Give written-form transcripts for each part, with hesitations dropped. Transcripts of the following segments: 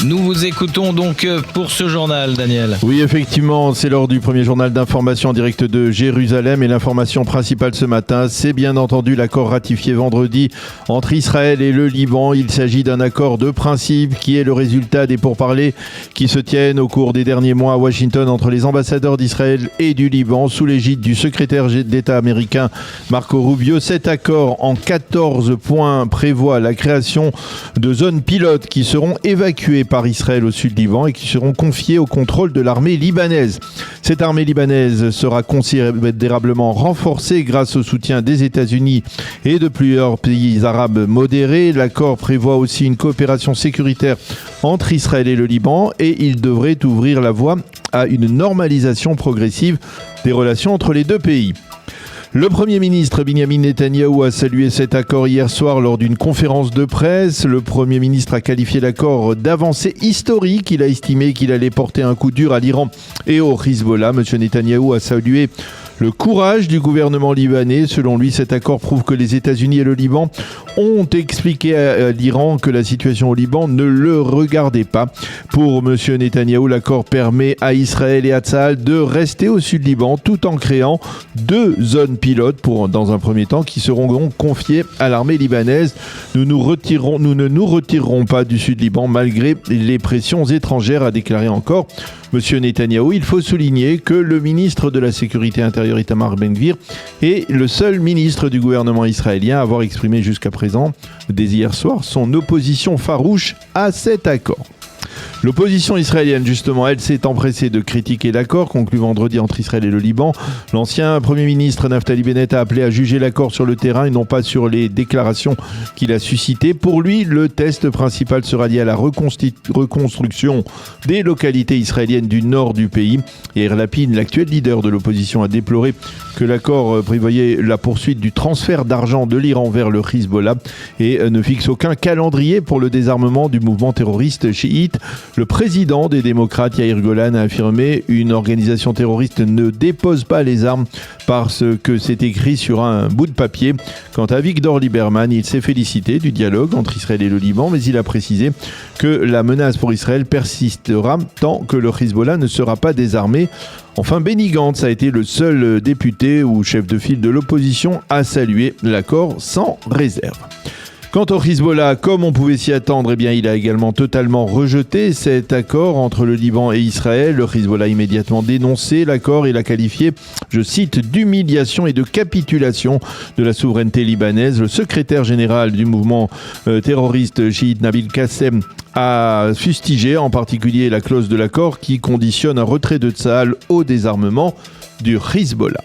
Nous vous écoutons donc pour ce journal, Daniel. Oui, effectivement, c'est l'heure du premier journal d'information en direct de Jérusalem et l'information principale ce matin, c'est bien entendu l'accord ratifié vendredi entre Israël et le Liban. Il s'agit d'un accord de principe qui est le résultat des pourparlers qui se tiennent au cours des derniers mois à Washington entre les ambassadeurs d'Israël et du Liban sous l'égide du secrétaire d'État américain Marco Rubio. Cet accord en 14 points prévoit la création de zones pilotes qui seront évacuées par Israël au sud Liban et qui seront confiés au contrôle de l'armée libanaise. Cette armée libanaise sera considérablement renforcée grâce au soutien des États-Unis et de plusieurs pays arabes modérés. L'accord prévoit aussi une coopération sécuritaire entre Israël et le Liban et il devrait ouvrir la voie à une normalisation progressive des relations entre les deux pays. Le Premier ministre Benjamin Netanyahou a salué cet accord hier soir lors d'une conférence de presse. Le Premier ministre a qualifié l'accord d'avancée historique. Il a estimé qu'il allait porter un coup dur à l'Iran et au Hezbollah. M. Netanyahou a salué le courage du gouvernement libanais. Selon lui, cet accord prouve que les États-Unis et le Liban ont expliqué à l'Iran que la situation au Liban ne le regardait pas. Pour M. Netanyahou, l'accord permet à Israël et à Tsahal de rester au sud Liban tout en créant 2 zones pilotes dans un premier temps qui seront confiées à l'armée libanaise. Nous ne nous retirerons pas du sud Liban malgré les pressions étrangères, a déclaré encore M. Netanyahou. Il faut souligner que le ministre de la Sécurité intérieure Itamar Ben-Gvir est le seul ministre du gouvernement israélien à avoir exprimé jusqu'à présent, dès hier soir, son opposition farouche à cet accord. L'opposition israélienne, justement, elle s'est empressée de critiquer l'accord conclu vendredi entre Israël et le Liban. L'ancien Premier ministre Naftali Bennett a appelé à juger l'accord sur le terrain et non pas sur les déclarations qu'il a suscitées. Pour lui, le test principal sera lié à la reconstruction des localités israéliennes du nord du pays. Yair Lapid, l'actuel leader de l'opposition, a déploré que l'accord prévoyait la poursuite du transfert d'argent de l'Iran vers le Hezbollah et ne fixe aucun calendrier pour le désarmement du mouvement terroriste chiite. Le président des démocrates, Yair Golan, a affirmé une organisation terroriste ne dépose pas les armes parce que c'est écrit sur un bout de papier. Quant à Victor Lieberman, il s'est félicité du dialogue entre Israël et le Liban, mais il a précisé que la menace pour Israël persistera tant que le Hezbollah ne sera pas désarmé. Enfin, Benny Gantz a été le seul député ou chef de file de l'opposition à saluer l'accord sans réserve. Quant au Hezbollah, comme on pouvait s'y attendre, il a également totalement rejeté cet accord entre le Liban et Israël. Le Hezbollah a immédiatement dénoncé l'accord et l'a qualifié, je cite, d'humiliation et de capitulation de la souveraineté libanaise. Le secrétaire général du mouvement terroriste chiite Nabil Qassem a fustigé en particulier la clause de l'accord qui conditionne un retrait de Tsahal au désarmement du Hezbollah.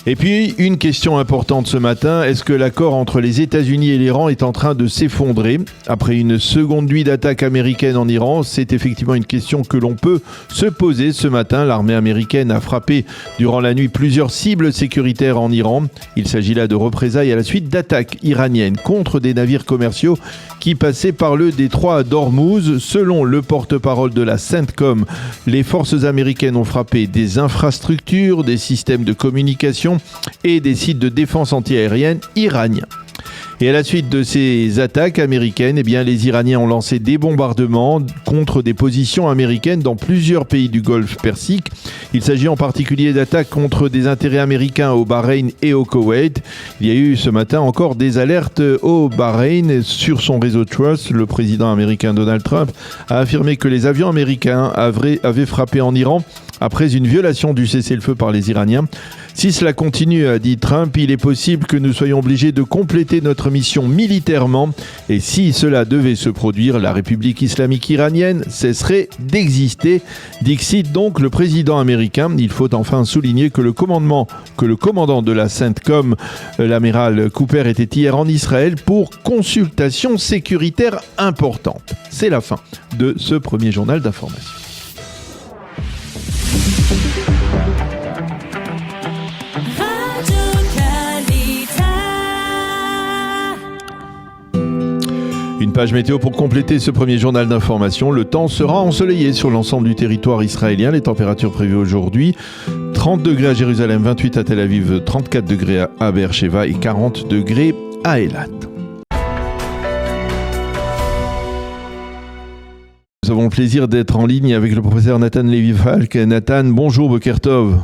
Et puis, une question importante ce matin, est-ce que l'accord entre les États-Unis et l'Iran est en train de s'effondrer ? Après une seconde nuit d'attaque américaine en Iran, c'est effectivement une question que l'on peut se poser ce matin. L'armée américaine a frappé durant la nuit plusieurs cibles sécuritaires en Iran. Il s'agit là de représailles à la suite d'attaques iraniennes contre des navires commerciaux qui passaient par le détroit d'Ormuz. Selon le porte-parole de la CENTCOM, les forces américaines ont frappé des infrastructures, des systèmes de communication et des sites de défense antiaérienne iraniens. Et à la suite de ces attaques américaines, les Iraniens ont lancé des bombardements contre des positions américaines dans plusieurs pays du Golfe Persique. Il s'agit en particulier d'attaques contre des intérêts américains au Bahreïn et au Koweït. Il y a eu ce matin encore des alertes au Bahreïn. Sur son réseau Trust, le président américain Donald Trump a affirmé que les avions américains avaient frappé en Iran après une violation du cessez-le-feu par les Iraniens. Si cela continue, a dit Trump, il est possible que nous soyons obligés de compléter notre mission militairement. Et si cela devait se produire, la République islamique iranienne cesserait d'exister. Dixit donc le président américain. Il faut enfin souligner que le commandant de la CENTCOM, l'amiral Cooper, était hier en Israël pour consultation sécuritaire importante. C'est la fin de ce premier journal d'information. Une page météo pour compléter ce premier journal d'information. Le temps sera ensoleillé sur l'ensemble du territoire israélien. Les températures prévues aujourd'hui, 30 degrés à Jérusalem, 28 à Tel Aviv, 34 degrés à Beersheva et 40 degrés à Eilat. Nous avons le plaisir d'être en ligne avec le professeur Nathan Lévy-Falk. Nathan, bonjour, Boker Tov.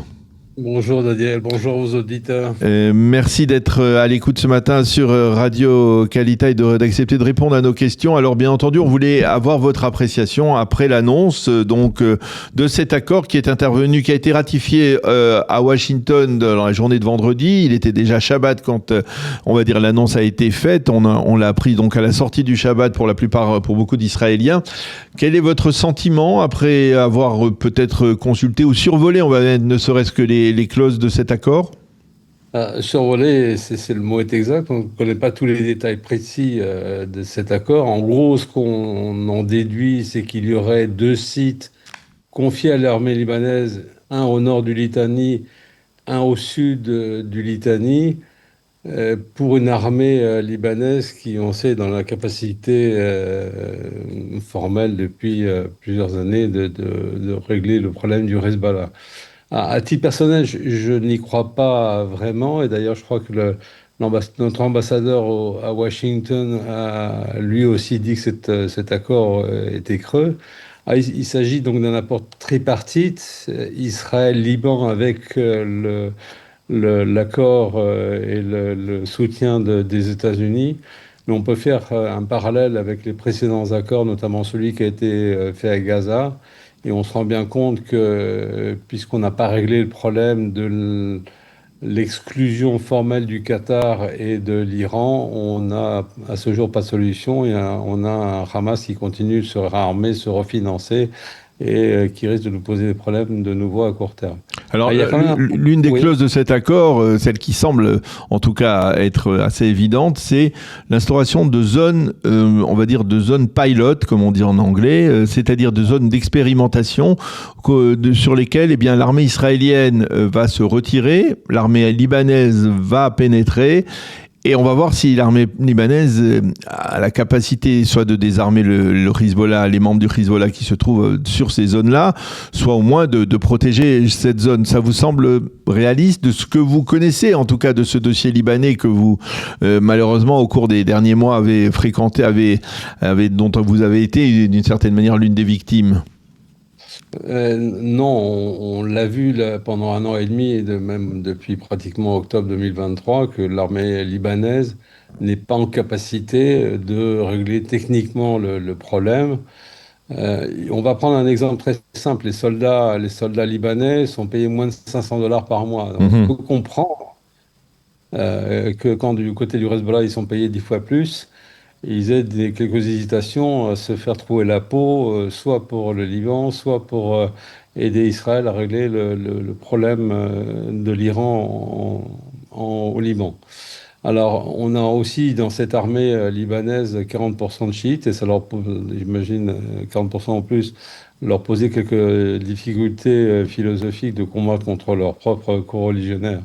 Bonjour Daniel, bonjour aux auditeurs. Merci d'être à l'écoute ce matin sur Radio Qualité et d'accepter de répondre à nos questions. Alors bien entendu, on voulait avoir votre appréciation après l'annonce de cet accord qui est intervenu, qui a été ratifié à Washington dans la journée de vendredi. Il était déjà Shabbat quand on va dire l'annonce a été faite. On l'a appris donc à la sortie du Shabbat pour beaucoup d'Israéliens. Quel est votre sentiment après avoir peut-être consulté ou survolé, on va dire, ne serait-ce que les clauses de cet accord? Survoler, le mot est exact. On ne connaît pas tous les détails précis de cet accord. En gros, ce qu'on en déduit, c'est qu'il y aurait 2 sites confiés à l'armée libanaise, un au nord du Litanie, un au sud du Litanie, pour une armée libanaise qui, on sait, dans la capacité formelle depuis plusieurs années de régler le problème du Hezbollah. À titre personnel, je n'y crois pas vraiment. Et d'ailleurs, je crois que notre ambassadeur à Washington a lui aussi dit que cet accord était creux. Il s'agit donc d'un accord tripartite, Israël-Liban avec l'accord et le soutien des États-Unis. Mais on peut faire un parallèle avec les précédents accords, notamment celui qui a été fait à Gaza. Et on se rend bien compte que, puisqu'on n'a pas réglé le problème de l'exclusion formelle du Qatar et de l'Iran, on n'a à ce jour pas de solution. On a un Hamas qui continue de se réarmer, se refinancer et qui risque de nous poser des problèmes de nouveau à court terme. Alors, l'une des clauses de cet accord, celle qui semble en tout cas être assez évidente, c'est l'instauration de zones, on va dire de zones pilot, comme on dit en anglais, c'est-à-dire de zones d'expérimentation sur lesquelles l'armée israélienne va se retirer, l'armée libanaise va pénétrer. Et on va voir si l'armée libanaise a la capacité soit de désarmer le Hezbollah, les membres du Hezbollah qui se trouvent sur ces zones-là, soit au moins de protéger cette zone. Ça vous semble réaliste de ce que vous connaissez, en tout cas de ce dossier libanais que vous, malheureusement, au cours des derniers mois, avez fréquenté, dont vous avez été d'une certaine manière l'une des victimes? Non, on l'a vu pendant 1 an et demi, et même depuis pratiquement octobre 2023, que l'armée libanaise n'est pas en capacité de régler techniquement le problème. On va prendre un exemple très simple. Les soldats libanais sont payés moins de $500 par mois. Donc, on peut comprendre que quand du côté du Hezbollah, ils sont payés 10 fois plus, ils aient quelques hésitations à se faire trouer la peau, soit pour le Liban, soit pour aider Israël à régler le problème de l'Iran au Liban. Alors, on a aussi dans cette armée libanaise 40% de chiites, et ça leur pose, j'imagine, 40% en plus, leur poser quelques difficultés philosophiques de combattre contre leurs propres coreligionnaires.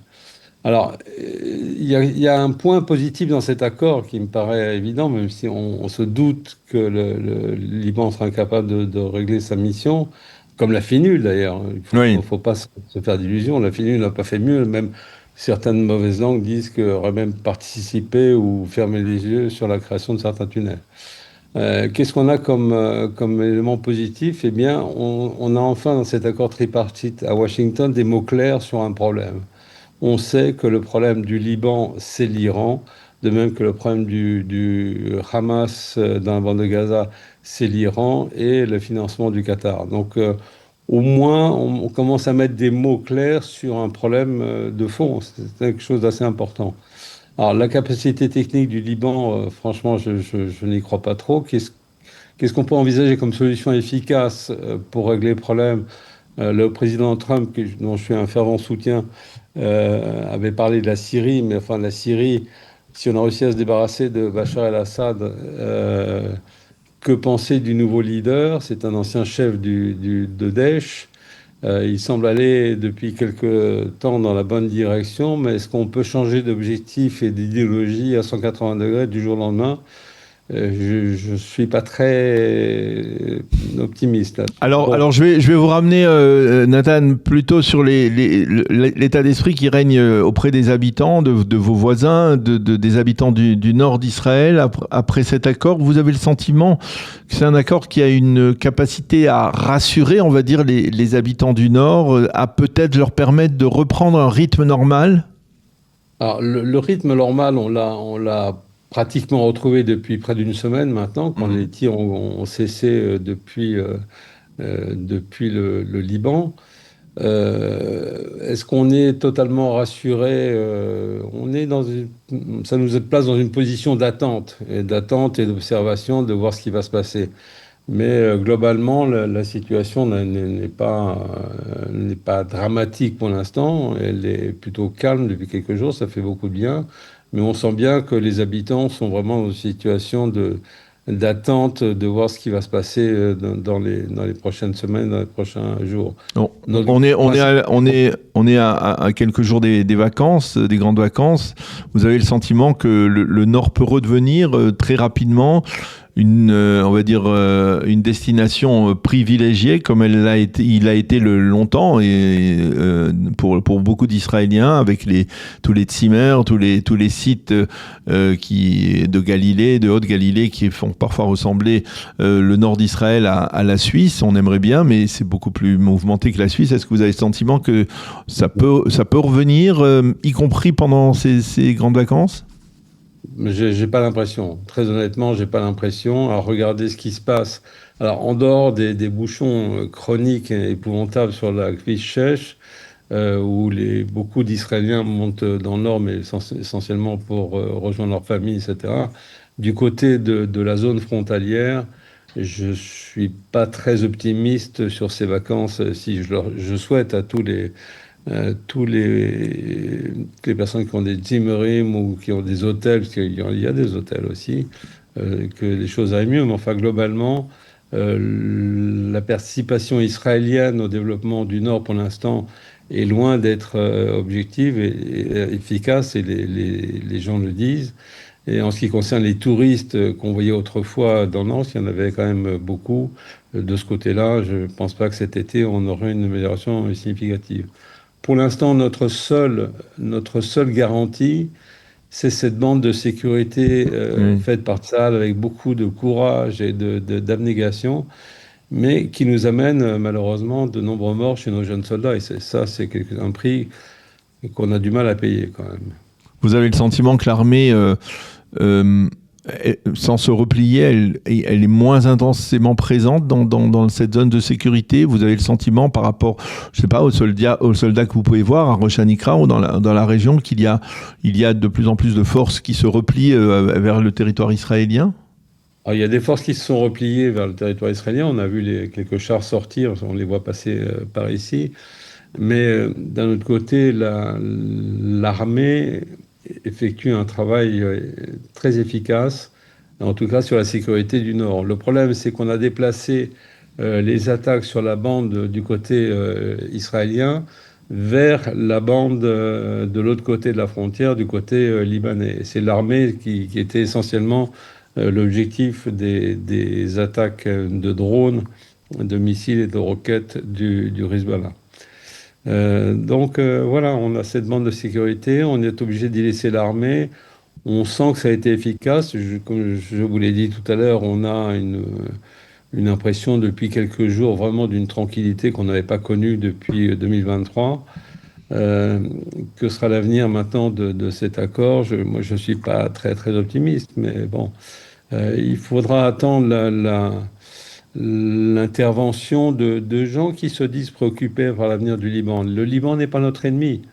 Alors, il y a un point positif dans cet accord qui me paraît évident, même si on se doute que le Liban sera incapable de régler sa mission, comme la FINUL d'ailleurs. Il ne faut pas se faire d'illusions. La FINUL n'a pas fait mieux. Même certaines mauvaises langues disent qu'elle aurait même participé ou fermé les yeux sur la création de certains tunnels. Qu'est-ce qu'on a comme élément positif? Eh bien, on a enfin dans cet accord tripartite à Washington des mots clairs sur un problème. On sait que le problème du Liban, c'est l'Iran, de même que le problème du Hamas dans la bande de Gaza, c'est l'Iran et le financement du Qatar. Donc, au moins, on commence à mettre des mots clairs sur un problème de fond. C'est quelque chose d'assez important. Alors, la capacité technique du Liban, franchement, je n'y crois pas trop. Qu'est-ce qu'on peut envisager comme solution efficace pour régler le problème? Le président Trump, dont je suis un fervent soutien, avait parlé de la Syrie, mais enfin la Syrie, si on a réussi à se débarrasser de Bachar el-Assad, que penser du nouveau leader? C'est un ancien chef de Daesh. Il semble aller depuis quelques temps dans la bonne direction, mais est-ce qu'on peut changer d'objectif et d'idéologie à 180 degrés du jour au lendemain? je ne suis pas très optimiste là. Alors, Bon, alors je vais vous ramener, Nathan, plutôt sur l'état d'esprit qui règne auprès des habitants, de vos voisins, des habitants du nord d'Israël. Après cet accord, vous avez le sentiment que c'est un accord qui a une capacité à rassurer, on va dire, les habitants du nord, à peut-être leur permettre de reprendre un rythme normal? alors le rythme normal, on l'a pratiquement retrouvé depuis près d'une semaine maintenant, quand les tirs ont cessé depuis le Liban. Est-ce qu'on est totalement rassuré? Ça nous place dans une position d'attente et d'observation de voir ce qui va se passer. Mais globalement, la situation n'est pas dramatique pour l'instant. Elle est plutôt calme depuis quelques jours, ça fait beaucoup de bien. Mais on sent bien que les habitants sont vraiment dans une situation d'attente de voir ce qui va se passer dans les prochaines semaines, dans les prochains jours. Non. Notre On est à quelques jours des vacances, des grandes vacances. Vous avez le sentiment que le Nord peut redevenir très rapidement on va dire, une destination privilégiée comme il a été longtemps et pour beaucoup d'Israéliens avec tous les tzimmer, tous les sites de Galilée, de Haute-Galilée qui font parfois ressembler le nord d'Israël à la Suisse. On aimerait bien, mais c'est beaucoup plus mouvementé que la Suisse. Est-ce que vous avez le sentiment que ça peut revenir, y compris pendant ces grandes vacances? J'ai pas l'impression. Très honnêtement, j'ai pas l'impression. À regarder ce qui se passe. Alors, en dehors des bouchons chroniques et épouvantables sur la Kvish 6, où beaucoup d'Israéliens montent dans le nord, mais essentiellement pour rejoindre leur famille, etc. Du côté de la zone frontalière, je suis pas très optimiste sur ces vacances. Si je souhaite à toutes les personnes qui ont des Zimmerim ou qui ont des hôtels, parce qu'il y a des hôtels aussi, que les choses aillent mieux. Mais enfin, globalement, la participation israélienne au développement du Nord, pour l'instant, est loin d'être objective et efficace, et les gens le disent. Et en ce qui concerne les touristes qu'on voyait autrefois dans Nantes, il y en avait quand même beaucoup. De ce côté-là, je ne pense pas que cet été, on aurait une amélioration significative. Pour l'instant, notre seule garantie, c'est cette bande de sécurité Oui. faite par Tsahal avec beaucoup de courage et d'abnégation, mais qui nous amène malheureusement de nombreux morts chez nos jeunes soldats. Et c'est un prix qu'on a du mal à payer quand même. Vous avez le sentiment que l'armée, euh, sans se replier, elle est moins intensément présente dans cette zone de sécurité. Vous avez le sentiment par rapport, je sais pas, aux soldats que vous pouvez voir à Rosh Hanikra ou dans la région qu'il y a de plus en plus de forces qui se replient vers le territoire israélien? Alors, il y a des forces qui se sont repliées vers le territoire israélien. On a vu quelques chars sortir, on les voit passer par ici. Mais d'un autre côté, l'armée effectue un travail très efficace, en tout cas sur la sécurité du Nord. Le problème, c'est qu'on a déplacé les attaques sur la bande du côté israélien vers la bande de l'autre côté de la frontière, du côté libanais. C'est l'armée qui était essentiellement l'objectif des attaques de drones, de missiles et de roquettes du Hezbollah. Donc voilà, on a cette bande de sécurité, on est obligé d'y laisser l'armée. On sent que ça a été efficace. Comme je vous l'ai dit tout à l'heure, on a une impression depuis quelques jours vraiment d'une tranquillité qu'on n'avait pas connue depuis 2023. Que sera l'avenir maintenant de cet accord? Moi, je ne suis pas très, très optimiste, mais bon, il faudra attendre l'intervention de gens qui se disent préoccupés par l'avenir du Liban. Le Liban n'est pas notre ennemi.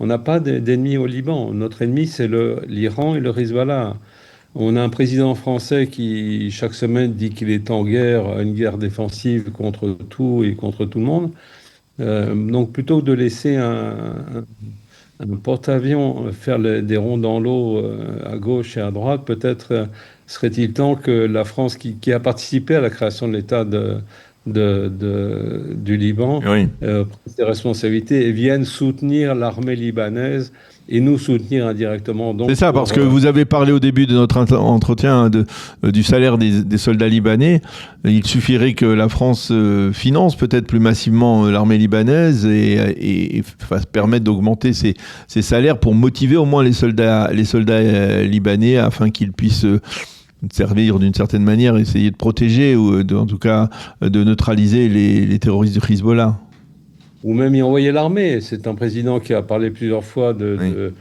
On n'a pas d'ennemi au Liban. Notre ennemi, c'est l'Iran et le Hezbollah. On a un président français qui, chaque semaine, dit qu'il est en guerre, une guerre défensive contre tout et contre tout le monde. Donc, plutôt que de laisser un porte-avions faire des ronds dans l'eau à gauche et à droite, peut-être serait-il temps que la France, qui a participé à la création de l'État du Liban Oui. prennent ses responsabilités et viennent soutenir l'armée libanaise et nous soutenir indirectement. Donc, c'est ça, parce que vous avez parlé au début de notre entretien du salaire des soldats libanais. Il suffirait que la France finance peut-être plus massivement l'armée libanaise et permettre d'augmenter ses salaires pour motiver au moins les soldats libanais afin qu'ils puissent servir d'une certaine manière, essayer de protéger ou en tout cas de neutraliser les terroristes du Hezbollah. Ou même y envoyer l'armée. C'est un président qui a parlé plusieurs fois de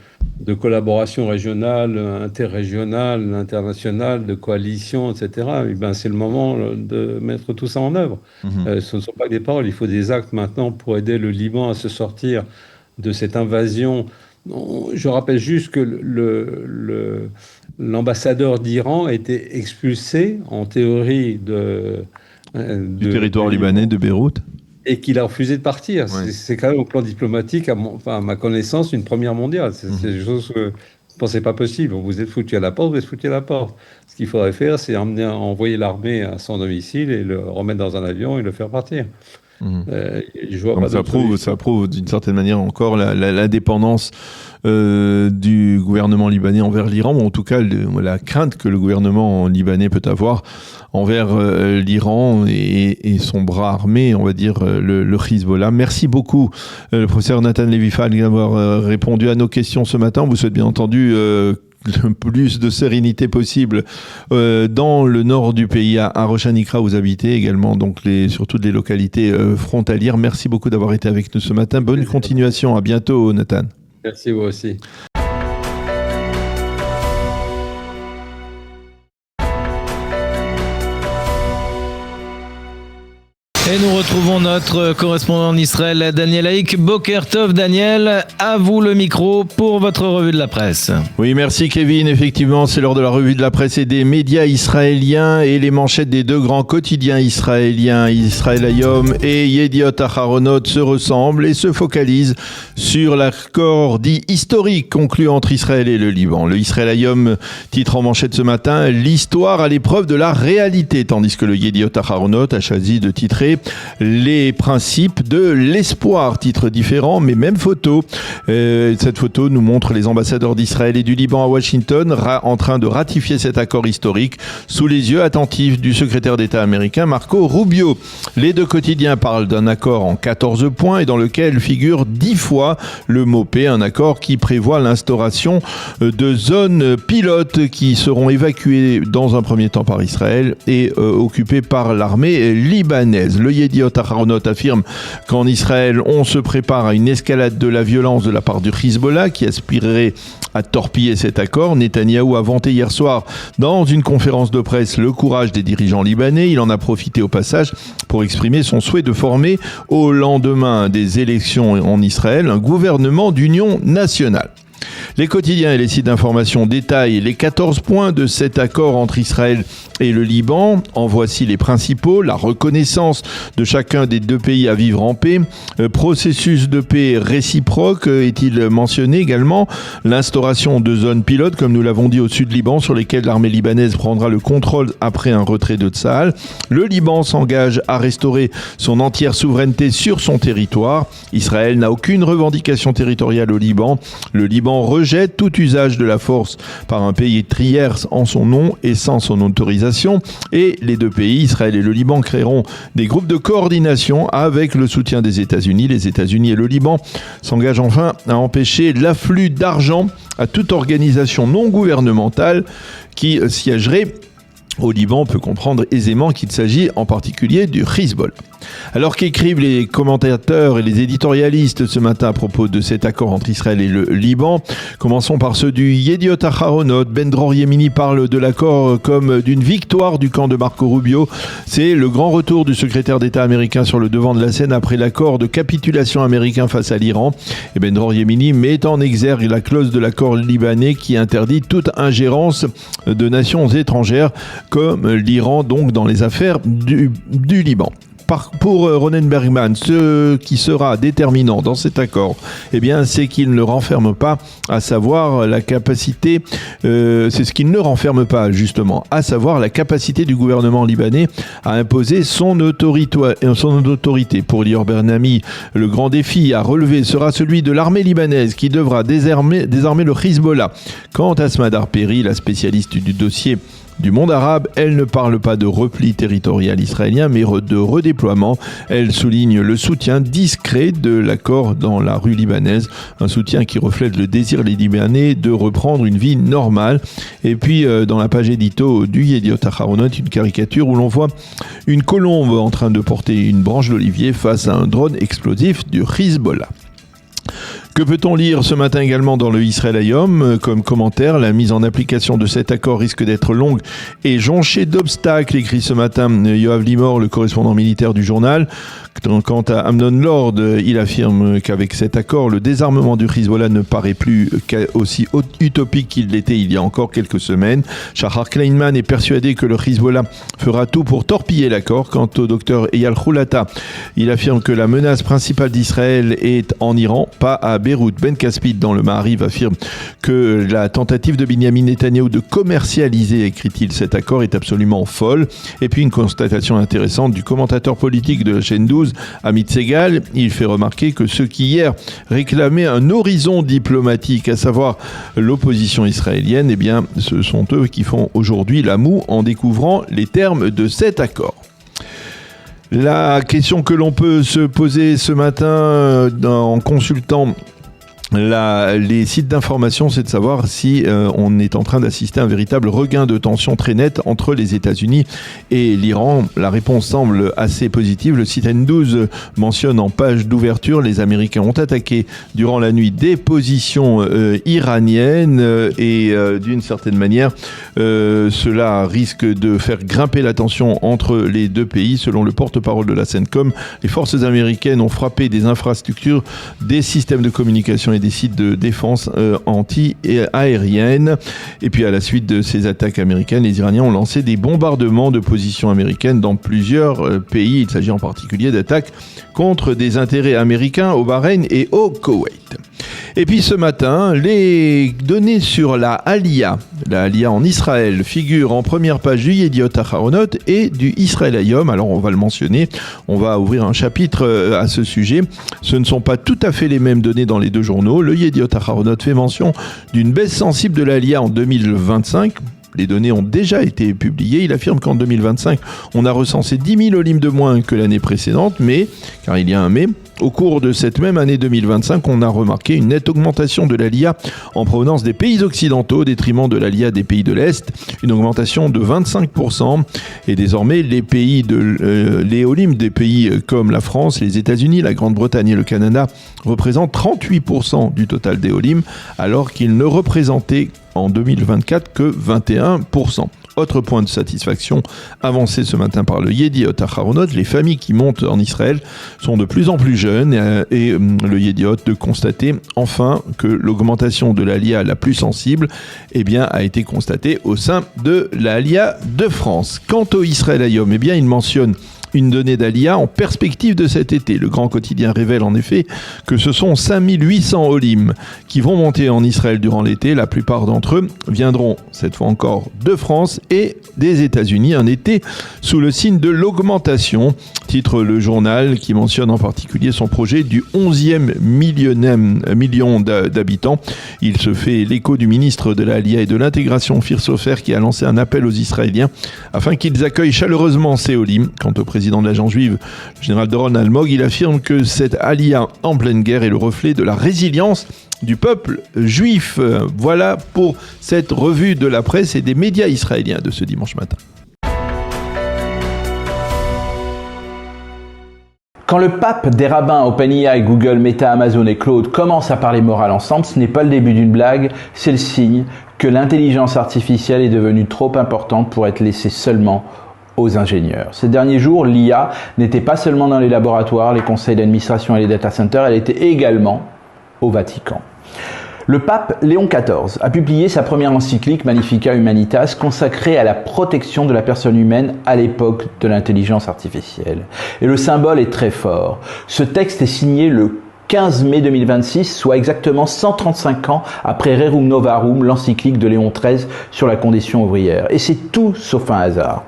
collaboration régionale, interrégionale, internationale, de coalition, etc. Et ben, c'est le moment de mettre tout ça en œuvre. Ce ne sont pas des paroles, il faut des actes maintenant pour aider le Liban à se sortir de cette invasion. Je rappelle juste que l'ambassadeur d'Iran a été expulsé, en théorie, du territoire libanais, de Beyrouth. Et qu'il a refusé de partir. Ouais. C'est quand même au plan diplomatique, à ma connaissance, une première mondiale. C'est des choses que je ne pensais pas possible. Vous êtes foutu à la porte, vous êtes foutu à la porte. Ce qu'il faudrait faire, c'est envoyer l'armée à son domicile et le remettre dans un avion et le faire partir. Ça prouve d'une certaine manière encore la dépendance du gouvernement libanais envers l'Iran, ou en tout cas la crainte que le gouvernement libanais peut avoir envers l'Iran et son bras armé, on va dire le Hezbollah. Merci beaucoup, le professeur Nathan Lévy-Fall, d'avoir répondu à nos questions ce matin. On vous souhaite bien entendu le plus de sérénité possible dans le nord du pays, à Rosh Hanikra, où vous habitez également, donc sur toutes les localités frontalières. Merci beaucoup d'avoir été avec nous ce matin. Bonne continuation. À bientôt, Nathan. Merci, vous aussi. Et nous retrouvons notre correspondant en Israël, Daniel Haïk. Boker Tov, Daniel, à vous le micro pour votre revue de la presse. Oui, merci Kevin. Effectivement, c'est l'heure de la revue de la presse et des médias israéliens et les manchettes des deux grands quotidiens israéliens, Israël Hayom et Yediot Aharonot, se ressemblent et se focalisent sur l'accord dit historique conclu entre Israël et le Liban. Le Israël Hayom titre en manchette ce matin « L'histoire à l'épreuve de la réalité », tandis que le Yediot Aharonot a choisi de titrer les principes de l'espoir, titre différent mais même photo. Cette photo nous montre les ambassadeurs d'Israël et du Liban à Washington en train de ratifier cet accord historique sous les yeux attentifs du secrétaire d'État américain Marco Rubio. Les deux quotidiens parlent d'un accord en 14 points et dans lequel figure 10 fois le mot paix, un accord qui prévoit l'instauration de zones pilotes qui seront évacuées dans un premier temps par Israël et occupées par l'armée libanaise. Le Yediot Aharonot affirme qu'en Israël, on se prépare à une escalade de la violence de la part du Hezbollah qui aspirerait à torpiller cet accord. Netanyahou a vanté hier soir dans une conférence de presse le courage des dirigeants libanais. Il en a profité au passage pour exprimer son souhait de former au lendemain des élections en Israël un gouvernement d'union nationale. Les quotidiens et les sites d'information détaillent les 14 points de cet accord entre Israël et le Liban. En voici les principaux. La reconnaissance de chacun des deux pays à vivre en paix. Processus de paix réciproque est-il mentionné également. L'instauration de zones pilotes, comme nous l'avons dit, au sud Liban, sur lesquelles l'armée libanaise prendra le contrôle après un retrait de Tsahal. Le Liban s'engage à restaurer son entière souveraineté sur son territoire. Israël n'a aucune revendication territoriale au Liban. Le Liban rejette tout usage de la force par un pays tiers en son nom et sans son autorisation. Et les deux pays, Israël et le Liban, créeront des groupes de coordination avec le soutien des États-Unis. Les États-Unis et le Liban s'engagent enfin à empêcher l'afflux d'argent à toute organisation non gouvernementale qui siégerait au Liban. On peut comprendre aisément qu'il s'agit en particulier du Hezbollah. Alors qu'écrivent les commentateurs et les éditorialistes ce matin à propos de cet accord entre Israël et le Liban, commençons par ceux du Yediot Aharonot. Ben Dror Yemini parle de l'accord comme d'une victoire du camp de Marco Rubio. C'est le grand retour du secrétaire d'État américain sur le devant de la scène après l'accord de capitulation américain face à l'Iran. Et Ben Dror Yemini met en exergue la clause de l'accord libanais qui interdit toute ingérence de nations étrangères comme l'Iran donc dans les affaires du Liban. Pour Ronen Bergman, ce qui sera déterminant dans cet accord, eh bien, c'est qu'il ne renferme pas, à savoir la capacité, c'est ce qu'il ne renferme pas justement, à savoir la capacité du gouvernement libanais à imposer son autorité. Pour Lior Bernami, le grand défi à relever sera celui de l'armée libanaise qui devra désarmer le Hezbollah. Quant à Smadar Peri, la spécialiste du dossier du monde arabe, elle ne parle pas de repli territorial israélien, mais de redéploiement. Elle souligne le soutien discret de l'accord dans la rue libanaise, un soutien qui reflète le désir des Libanais de reprendre une vie normale. Et puis, dans la page édito du Yediot Aharonot, une caricature où l'on voit une colombe en train de porter une branche d'olivier face à un drone explosif du Hezbollah. Que peut-on lire ce matin également dans le Israël Hayom comme commentaire? La mise en application de cet accord risque d'être longue et jonchée d'obstacles, écrit ce matin Yoav Limor, le correspondant militaire du journal. Quant à Amnon Lord, il affirme qu'avec cet accord, le désarmement du Hezbollah ne paraît plus aussi utopique qu'il l'était il y a encore quelques semaines. Shahar Kleinman est persuadé que le Hezbollah fera tout pour torpiller l'accord. Quant au docteur Eyal Khoulata, il affirme que la menace principale d'Israël est en Iran, pas à Beyrouth. Ben Caspid dans le Maariv affirme que la tentative de Binyamin Netanyahou de commercialiser, écrit-il, cet accord est absolument folle. Et puis une constatation intéressante du commentateur politique de la chaîne 12, Amit Segal, il fait remarquer que ceux qui hier réclamaient un horizon diplomatique, à savoir l'opposition israélienne, eh bien, ce sont eux qui font aujourd'hui la moue en découvrant les termes de cet accord. La question que l'on peut se poser ce matin en consultant les sites d'information, c'est de savoir si on est en train d'assister à un véritable regain de tension très net entre les États-Unis et l'Iran. La réponse semble assez positive. Le site N12 mentionne en page d'ouverture: les Américains ont attaqué durant la nuit des positions iraniennes et d'une certaine manière, cela risque de faire grimper la tension entre les deux pays. Selon le porte-parole de la CENTCOM, les forces américaines ont frappé des infrastructures, des systèmes de communication et des sites de défense anti-aérienne. Et puis à la suite de ces attaques américaines, les Iraniens ont lancé des bombardements de positions américaines dans plusieurs pays. Il s'agit en particulier d'attaques contre des intérêts américains au Bahreïn et au Koweït. Et puis ce matin, les données sur la Aliyah en Israël, figurent en première page du Yediot Aharonot et du Israël Hayom. Alors on va le mentionner, on va ouvrir un chapitre à ce sujet. Ce ne sont pas tout à fait les mêmes données dans les deux journaux. Le Yediot Aharonot fait mention d'une baisse sensible de l'Aliyah en 2025. Les données ont déjà été publiées. Il affirme qu'en 2025, on a recensé 10 000 olim de moins que l'année précédente, mais, car il y a un mais, au cours de cette même année 2025, on a remarqué une nette augmentation de l'Aliyah en provenance des pays occidentaux au détriment de l'Aliyah des pays de l'Est, une augmentation de 25%. Et désormais, les olim des pays comme la France, les États-Unis, la Grande-Bretagne et le Canada représentent 38% du total des olim, alors qu'ils ne représentaient en 2024 que 21%. Autre point de satisfaction avancé ce matin par le Yediot Aharonot, les familles qui montent en Israël sont de plus en plus jeunes et le Yediot de constater enfin que l'augmentation de l'Aliyah la plus sensible a été constatée au sein de l'Aliyah de France. Quant au Israël Hayom, il mentionne une donnée d'Aliyah en perspective de cet été. Le grand quotidien révèle en effet que ce sont 5800 olim qui vont monter en Israël durant l'été. La plupart d'entre eux viendront, cette fois encore, de France et des États-Unis. Un été sous le signe de l'augmentation, titre le journal qui mentionne en particulier son projet du 11e million d'habitants. Il se fait l'écho du ministre de l'Aliyah et de l'intégration, Ophir Sofer, qui a lancé un appel aux Israéliens afin qu'ils accueillent chaleureusement ces olim. Quant au président de l'agence juive, le général Doron Almog, il affirme que cette Aliyah en pleine guerre est le reflet de la résilience du peuple juif. Voilà pour cette revue de la presse et des médias israéliens de ce dimanche matin. Quand le pape des rabbins OpenAI, Google, Meta, Amazon et Claude commencent à parler morale ensemble, ce n'est pas le début d'une blague, c'est le signe que l'intelligence artificielle est devenue trop importante pour être laissée seulement aux ingénieurs. Ces derniers jours, l'IA n'était pas seulement dans les laboratoires, les conseils d'administration et les data centers, elle était également au Vatican. Le pape Léon XIV a publié sa première encyclique Magnificat Humanitas consacrée à la protection de la personne humaine à l'époque de l'intelligence artificielle. Et le symbole est très fort. Ce texte est signé le 15 mai 2026, soit exactement 135 ans après Rerum Novarum, l'encyclique de Léon XIII sur la condition ouvrière. Et c'est tout sauf un hasard.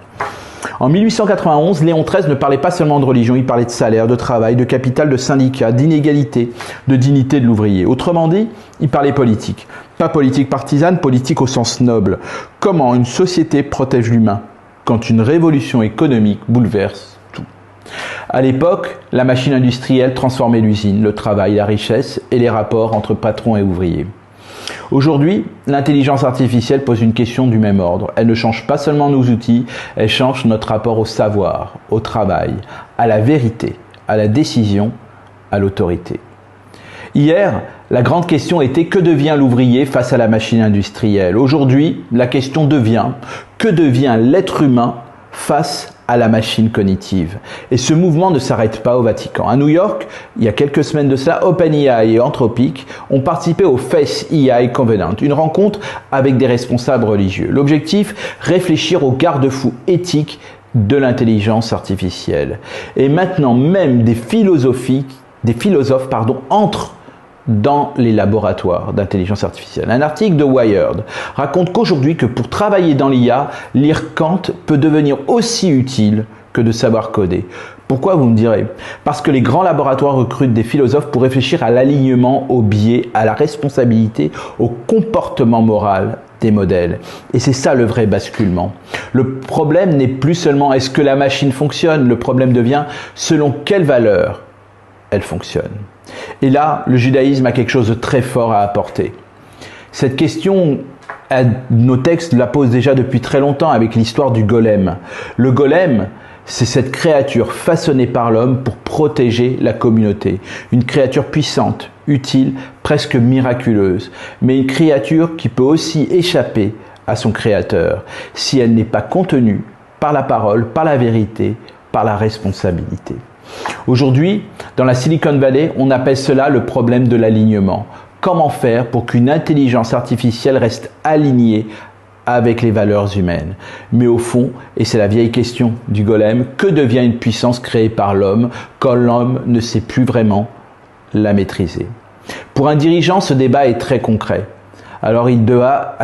En 1891, Léon XIII ne parlait pas seulement de religion, il parlait de salaire, de travail, de capital, de syndicat, d'inégalité, de dignité de l'ouvrier. Autrement dit, il parlait politique. Pas politique partisane, politique au sens noble. Comment une société protège l'humain quand une révolution économique bouleverse tout. À l'époque, la machine industrielle transformait l'usine, le travail, la richesse et les rapports entre patrons et ouvriers. Aujourd'hui, l'intelligence artificielle pose une question du même ordre. Elle ne change pas seulement nos outils, elle change notre rapport au savoir, au travail, à la vérité, à la décision, à l'autorité. Hier, la grande question était que devient l'ouvrier face à la machine industrielle. Aujourd'hui, la question devient que devient l'être humain face à la machine cognitive. Et ce mouvement ne s'arrête pas au Vatican. À New York, il y a quelques semaines de cela, OpenAI et Anthropic ont participé au Face AI Covenant, une rencontre avec des responsables religieux. L'objectif, réfléchir aux garde-fous éthiques de l'intelligence artificielle. Et maintenant, même des philosophes entrent dans les laboratoires d'intelligence artificielle. Un article de Wired raconte qu'aujourd'hui, que pour travailler dans l'IA, lire Kant peut devenir aussi utile que de savoir coder. Pourquoi, vous me direz? Parce que les grands laboratoires recrutent des philosophes pour réfléchir à l'alignement, au biais, à la responsabilité, au comportement moral des modèles. Et c'est ça le vrai basculement. Le problème n'est plus seulement est-ce que la machine fonctionne, le problème devient selon quelle valeur elle fonctionne. Et là, le judaïsme a quelque chose de très fort à apporter. Cette question, nos textes la posent déjà depuis très longtemps avec l'histoire du golem. Le golem, c'est cette créature façonnée par l'homme pour protéger la communauté. Une créature puissante, utile, presque miraculeuse, mais une créature qui peut aussi échapper à son créateur si elle n'est pas contenue par la parole, par la vérité, par la responsabilité. Aujourd'hui, dans la Silicon Valley, on appelle cela le problème de l'alignement. Comment faire pour qu'une intelligence artificielle reste alignée avec les valeurs humaines? Mais au fond, et c'est la vieille question du golem, que devient une puissance créée par l'homme quand l'homme ne sait plus vraiment la maîtriser? Pour un dirigeant, ce débat est très concret. Alors il doit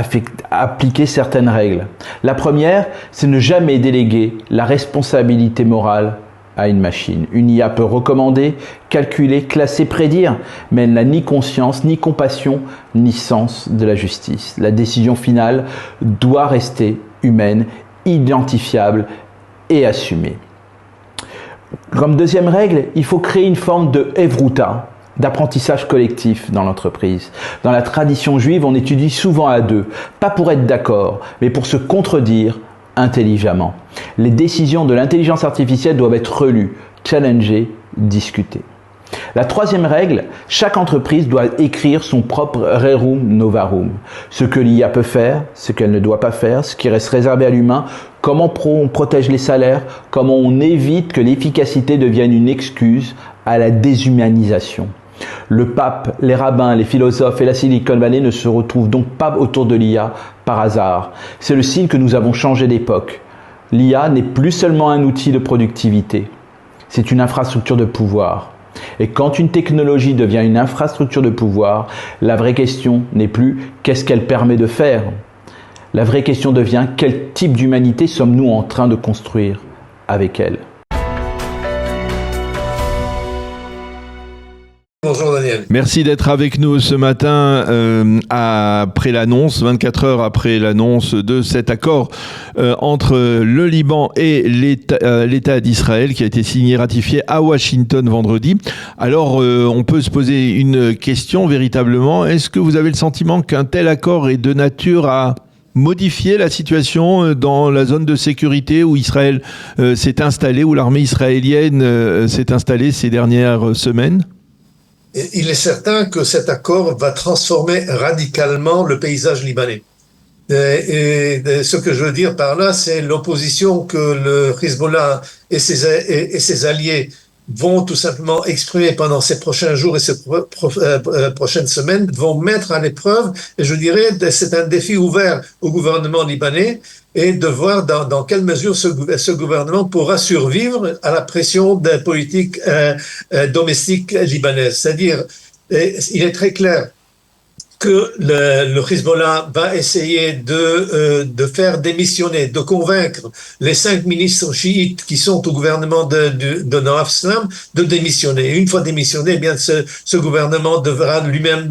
appliquer certaines règles. La première, c'est ne jamais déléguer la responsabilité morale à une machine. Une IA peut recommander, calculer, classer, prédire, mais elle n'a ni conscience, ni compassion, ni sens de la justice. La décision finale doit rester humaine, identifiable et assumée. Comme deuxième règle, il faut créer une forme de Evruta, d'apprentissage collectif dans l'entreprise. Dans la tradition juive, on étudie souvent à deux, pas pour être d'accord, mais pour se contredire intelligemment. Les décisions de l'intelligence artificielle doivent être relues, challengées, discutées. La troisième règle, chaque entreprise doit écrire son propre Rerum Novarum. Ce que l'IA peut faire, ce qu'elle ne doit pas faire, ce qui reste réservé à l'humain, comment on protège les salaires, comment on évite que l'efficacité devienne une excuse à la déshumanisation. Le pape, les rabbins, les philosophes et la Silicon Valley ne se retrouvent donc pas autour de l'IA par hasard. C'est le signe que nous avons changé d'époque. L'IA n'est plus seulement un outil de productivité, c'est une infrastructure de pouvoir. Et quand une technologie devient une infrastructure de pouvoir, la vraie question n'est plus qu'est-ce qu'elle permet de faire. La vraie question devient quel type d'humanité sommes-nous en train de construire avec elle. Bonjour Daniel. Merci d'être avec nous ce matin après l'annonce, 24 heures après l'annonce de cet accord entre le Liban et l'État d'Israël qui a été signé et ratifié à Washington vendredi. Alors on peut se poser une question véritablement, est-ce que vous avez le sentiment qu'un tel accord est de nature à modifier la situation dans la zone de sécurité où Israël s'est installé, où l'armée israélienne s'est installée ces dernières semaines ? Il est certain que cet accord va transformer radicalement le paysage libanais. Et ce que je veux dire par là, c'est l'opposition que le Hezbollah et ses alliés vont tout simplement exprimer pendant ces prochains jours et ces prochaines semaines, vont mettre à l'épreuve, et je dirais, c'est un défi ouvert au gouvernement libanais, et de voir dans quelle mesure ce gouvernement pourra survivre à la pression des politiques domestiques libanaises. C'est-à-dire, il est très clair que le Hezbollah va essayer de faire démissionner, de convaincre les 5 ministres chiites qui sont au gouvernement de Nawaf Salam de démissionner. Et une fois démissionné, eh bien ce gouvernement devra lui-même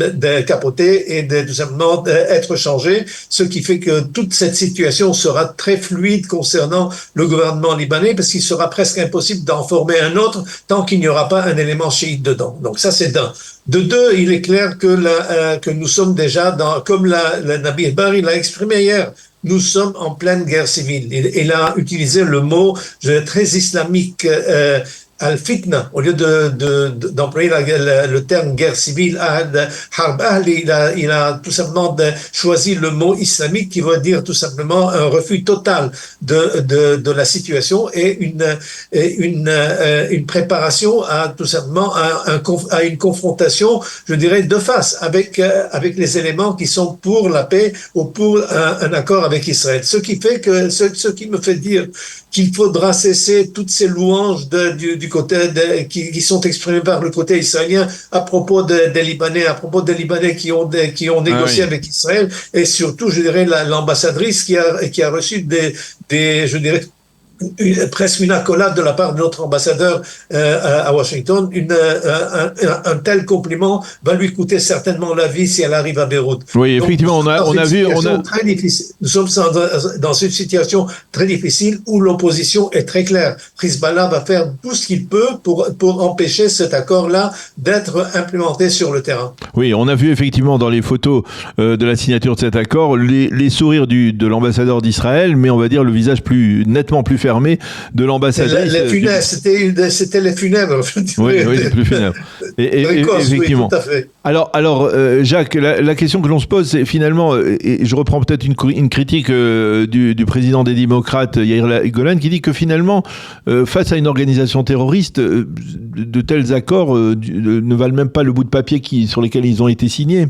capoter et tout simplement être changé, ce qui fait que toute cette situation sera très fluide concernant le gouvernement libanais, parce qu'il sera presque impossible d'en former un autre tant qu'il n'y aura pas un élément chiite dedans. Donc ça, c'est d'un. De deux, il est clair que nous sommes déjà comme Nabil Berri l'a exprimé hier, nous sommes en pleine guerre civile. Il a utilisé le mot très islamique, al-fitna, au lieu d'employer le terme guerre civile, harb ahli, il a tout simplement choisi le mot islamique qui veut dire tout simplement un refus total de la situation et une préparation à tout simplement à une confrontation, je dirais, de face avec les éléments qui sont pour la paix ou pour un accord avec Israël. Ce qui fait que, ce qui me fait dire qu'il faudra cesser toutes ces louanges du côté qui sont exprimées par le côté israélien à propos des Libanais qui ont négocié avec Israël, et surtout, je dirais, l'ambassadrice qui a reçu je dirais, presque une accolade de la part de notre ambassadeur à Washington. Un tel compliment va lui coûter certainement la vie si elle arrive à Beyrouth. Oui, effectivement, on a vu, très difficile. Nous sommes dans une situation très difficile où l'opposition est très claire. Hezbollah va faire tout ce qu'il peut pour empêcher cet accord-là d'être implémenté sur le terrain. Oui, on a vu effectivement dans les photos de la signature de cet accord les sourires de l'ambassadeur d'Israël, mais on va dire le visage nettement plus fermé de l'ambassadrice. C'était les funèbres. Oui, les plus funèbres. Effectivement. Oui, tout à fait. Alors Jacques, la question que l'on se pose, c'est finalement, et je reprends peut-être une critique du président des démocrates, Yair Golan, qui dit que finalement, face à une organisation terroriste, de tels accords ne valent même pas le bout de papier sur lesquels ils ont été signés.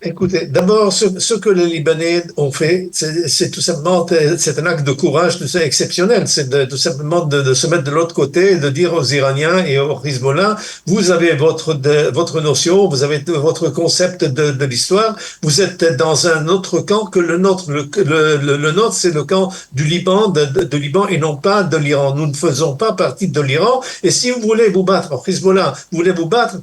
Écoutez, d'abord, ce que les Libanais ont fait, c'est tout simplement, c'est un acte de courage exceptionnel. C'est tout simplement de se mettre de l'autre côté et de dire aux Iraniens et au Hezbollah, vous avez votre notion, vous avez votre concept de l'histoire, vous êtes dans un autre camp que le nôtre. Le nôtre, c'est le camp du Liban, de Liban et non pas de l'Iran. Nous ne faisons pas partie de l'Iran. Et si vous voulez vous battre en Hezbollah, vous voulez vous battre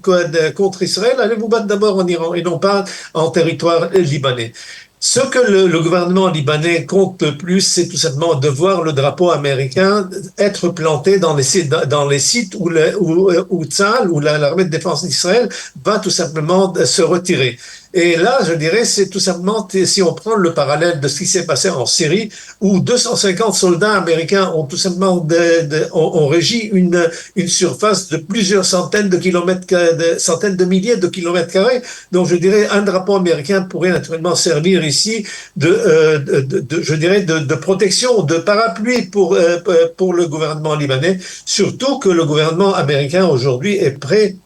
contre Israël, allez vous battre d'abord en Iran et non pas en territoire libanais. Ce que le gouvernement libanais compte le plus, c'est tout simplement de voir le drapeau américain être planté dans les sites où Tzahal, où l'armée de défense d'Israël va tout simplement se retirer. Et là, je dirais, c'est tout simplement, si on prend le parallèle de ce qui s'est passé en Syrie, où 250 soldats américains ont tout simplement ont régi une surface de plusieurs centaines de kilomètres, centaines de milliers de kilomètres carrés. Donc, je dirais, un drapeau américain pourrait naturellement servir ici de protection, de parapluie pour le gouvernement libanais. Surtout que le gouvernement américain aujourd'hui est prêt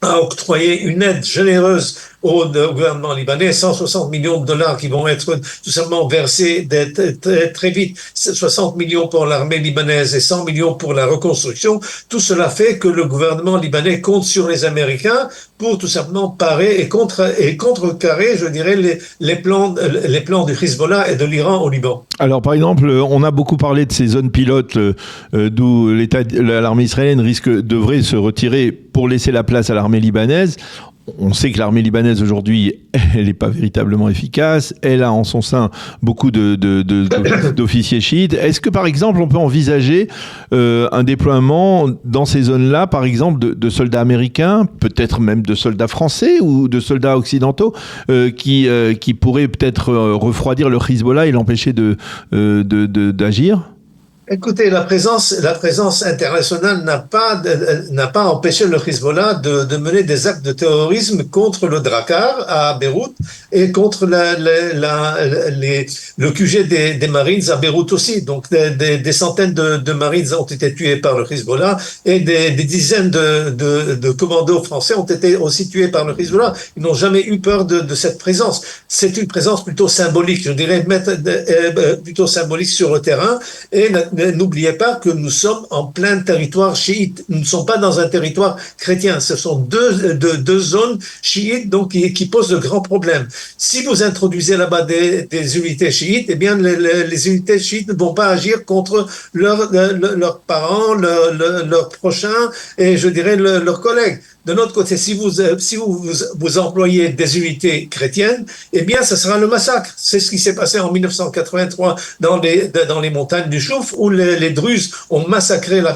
à octroyer une aide généreuse au gouvernement libanais, 160 millions de dollars qui vont être tout simplement versés très vite, 60 millions pour l'armée libanaise et 100 millions pour la reconstruction. Tout cela fait que le gouvernement libanais compte sur les Américains pour tout simplement parer et contrecarrer, je dirais, les plans du Hezbollah et de l'Iran au Liban. Alors, par exemple, on a beaucoup parlé de ces zones pilotes d'où l'armée israélienne devrait se retirer pour laisser la place à l'armée libanaise. On sait que l'armée libanaise aujourd'hui, elle n'est pas véritablement efficace. Elle a en son sein beaucoup d'officiers chiites. Est-ce que, par exemple, on peut envisager un déploiement dans ces zones-là, par exemple, de soldats américains, peut-être même de soldats français ou de soldats occidentaux, qui pourraient peut-être refroidir le Hezbollah et l'empêcher d'agir ? Écoutez, la présence internationale n'a pas empêché le Hezbollah de mener des actes de terrorisme contre le Drakkar à Beyrouth et contre le QG des Marines à Beyrouth aussi. Donc, des centaines de Marines ont été tués par le Hezbollah et des dizaines de commandos français ont été aussi tués par le Hezbollah. Ils n'ont jamais eu peur de cette présence. C'est une présence plutôt symbolique, je dirais, plutôt symbolique sur le terrain. Et n'oubliez pas que nous sommes en plein territoire chiite. Nous ne sommes pas dans un territoire chrétien. Ce sont deux zones chiites donc qui posent de grands problèmes. Si vous introduisez là-bas des unités chiites, eh bien les unités chiites ne vont pas agir contre leurs parents, leurs prochains et je dirais leurs collègues. De notre côté, si vous employez des unités chrétiennes, eh bien, ce sera le massacre. C'est ce qui s'est passé en 1983 dans les montagnes du Chouf, où les Druzes ont massacré la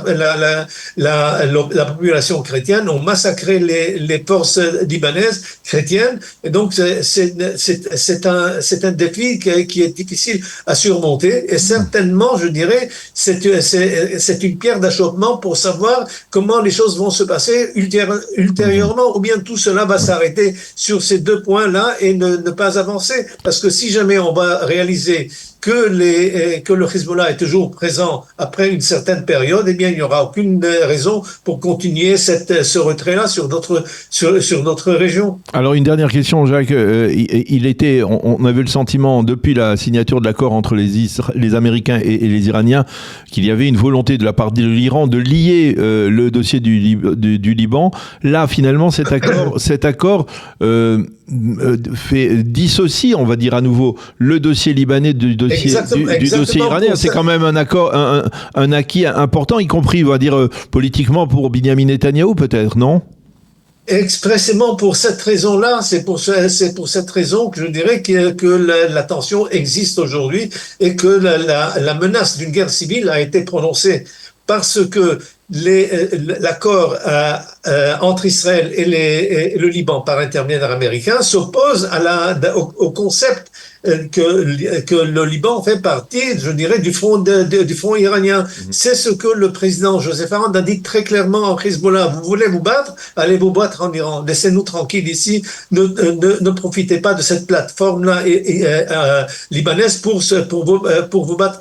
population chrétienne, ont massacré les forces libanaises chrétiennes. Et donc, c'est un défi qui est difficile à surmonter. Et certainement, je dirais, c'est une pierre d'achoppement pour savoir comment les choses vont se passer ultérieurement, ou bien tout cela va s'arrêter sur ces deux points-là et ne pas avancer. Parce que si jamais on va réaliser que le Hezbollah est toujours présent après une certaine période, eh bien, il n'y aura aucune raison pour continuer ce retrait-là sur notre région. Alors, une dernière question, Jacques. On avait le sentiment, depuis la signature de l'accord entre les Américains et les Iraniens, qu'il y avait une volonté de la part de l'Iran de lier le dossier du Liban. Là, finalement, cet accord dissocie, on va dire à nouveau, le dossier libanais du dossier iranien. C'est quand même un accord, un acquis important, y compris, on va dire, politiquement pour Binyamin Netanyahou, peut-être, non? Expressément pour cette raison-là, c'est pour cette raison que je dirais que la tension existe aujourd'hui et que la menace d'une guerre civile a été prononcée parce que l'accord entre Israël et le Liban par intermédiaire américain s'oppose au concept que le Liban fait partie, je dirais, du front iranien. C'est ce que le président Joseph Aoun a dit très clairement en Hezbollah. Vous voulez vous battre? Allez vous battre en Iran. Laissez-nous tranquilles ici. Ne profitez pas de cette plateforme-là libanaise pour vous battre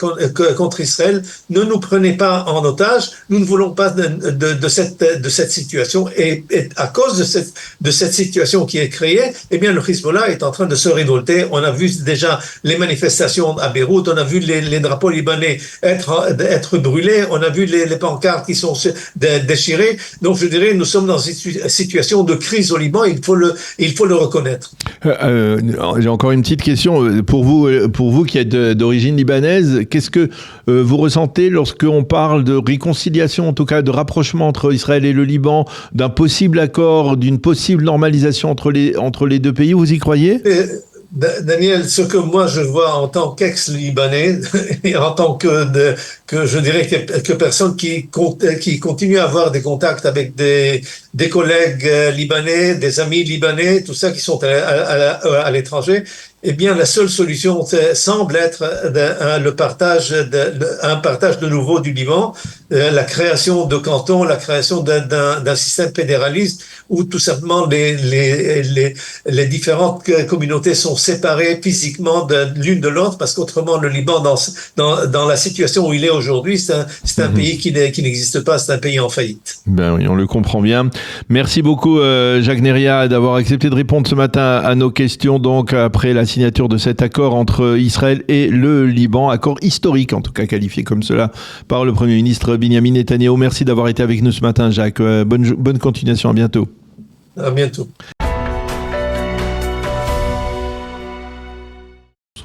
contre Israël. Ne nous prenez pas en otage. Nous ne voulons pas de cette situation. Et à cause de cette situation qui est créée, eh bien, le Hezbollah est en train de se révolter. On a vu déjà les manifestations à Beyrouth, on a vu les drapeaux libanais être brûlés, on a vu les pancartes qui sont déchirées. Donc, je dirais, nous sommes dans une situation de crise au Liban, il faut le reconnaître. J'ai encore une petite question pour vous qui êtes d'origine libanaise. Qu'est-ce que vous ressentez lorsqu'on parle de réconciliation, en tout cas de rapprochement entre Israël et le Liban, d'un possible accord, d'une possible normalisation entre les deux pays? Vous y croyez? Daniel, ce que moi je vois en tant qu'ex-libanais et en tant que je dirais que personne qui continue à avoir des contacts avec des collègues libanais, des amis libanais, tout ça qui sont à l'étranger, eh bien la seule solution semble être un partage de nouveau du Liban, la création de cantons, la création d'un système fédéraliste où tout simplement les différentes communautés sont séparées physiquement l'une de l'autre, parce qu'autrement le Liban dans la situation où il est aujourd'hui, c'est un pays qui n'existe pas, c'est un pays en faillite. Ben oui, on le comprend bien. Merci beaucoup Jacques Neria d'avoir accepté de répondre ce matin à nos questions, donc après la signature de cet accord entre Israël et le Liban, accord historique en tout cas qualifié comme cela par le Premier ministre Binyamin Netanyahou. Merci d'avoir été avec nous ce matin Jacques, bonne continuation, à bientôt. À bientôt.